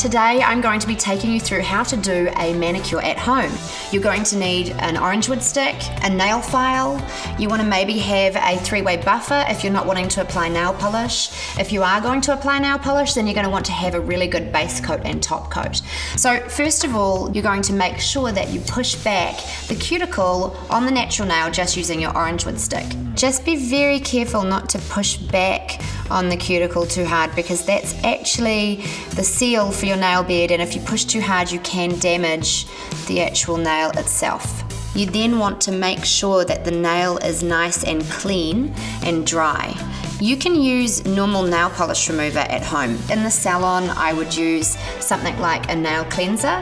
today I'm going to be taking you through how to do a manicure at home. You're going to need an orange wood stick, a nail file. You want to maybe have a 3-way buffer if you're not wanting to apply nail polish. If you are going to apply nail polish, then you're going to want to have a really good base coat and top coat. So first of all, you're going to make sure that you push back the cuticle on the natural nail just using your orange wood stick. Just be very careful not to push back on the cuticle too hard, because that's actually the seal for your nail bed, and if you push too hard you can damage the actual nail itself. You then want to make sure that the nail is nice and clean and dry. You can use normal nail polish remover at home. In the salon I would use something like a nail cleanser.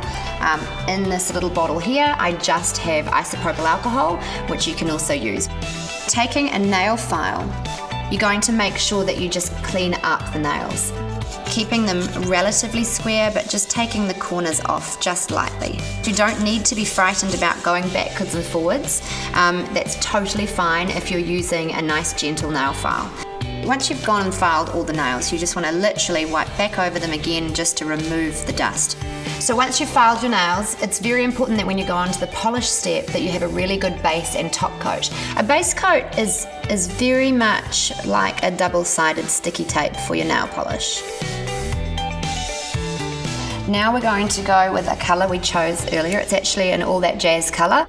In this little bottle here I just have isopropyl alcohol, which you can also use. Taking a nail file, you're going to make sure that you just clean up the nails, keeping them relatively square but just taking the corners off just lightly. You don't need to be frightened about going backwards and forwards. That's totally fine if you're using a nice gentle nail file. Once you've gone and filed all the nails, you just want to literally wipe back over them again just to remove the dust. So once you've filed your nails, it's very important that when you go on to the polish step that you have a really good base and top coat. A base coat is very much like a double-sided sticky tape for your nail polish. Now we're going to go with a colour we chose earlier. It's actually an All That Jazz colour.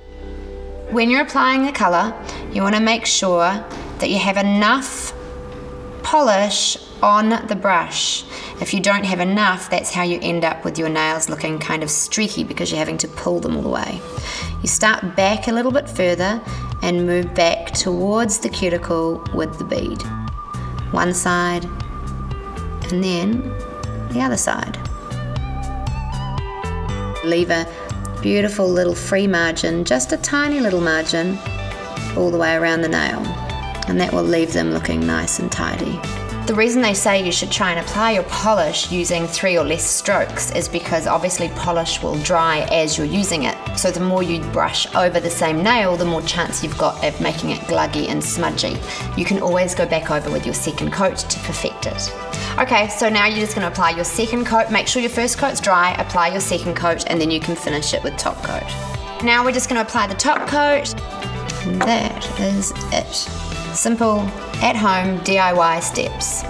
When you're applying the colour, you want to make sure that you have enough polish on the brush. If you don't have enough, that's how you end up with your nails looking kind of streaky because you're having to pull them all the way. You start back a little bit further and move back towards the cuticle with the bead. One side and then the other side. Leave a beautiful little free margin, just a tiny little margin, all the way around the nail, and that will leave them looking nice and tidy. The reason they say you should try and apply your polish using 3 or less strokes is because obviously polish will dry as you're using it. So the more you brush over the same nail, the more chance you've got of making it gluggy and smudgy. You can always go back over with your second coat to perfect it. Okay, so now you're just going to apply your second coat. Make sure your first coat's dry, apply your second coat, and then you can finish it with top coat. Now we're just going to apply the top coat, and that is it. Simple, at-home DIY steps.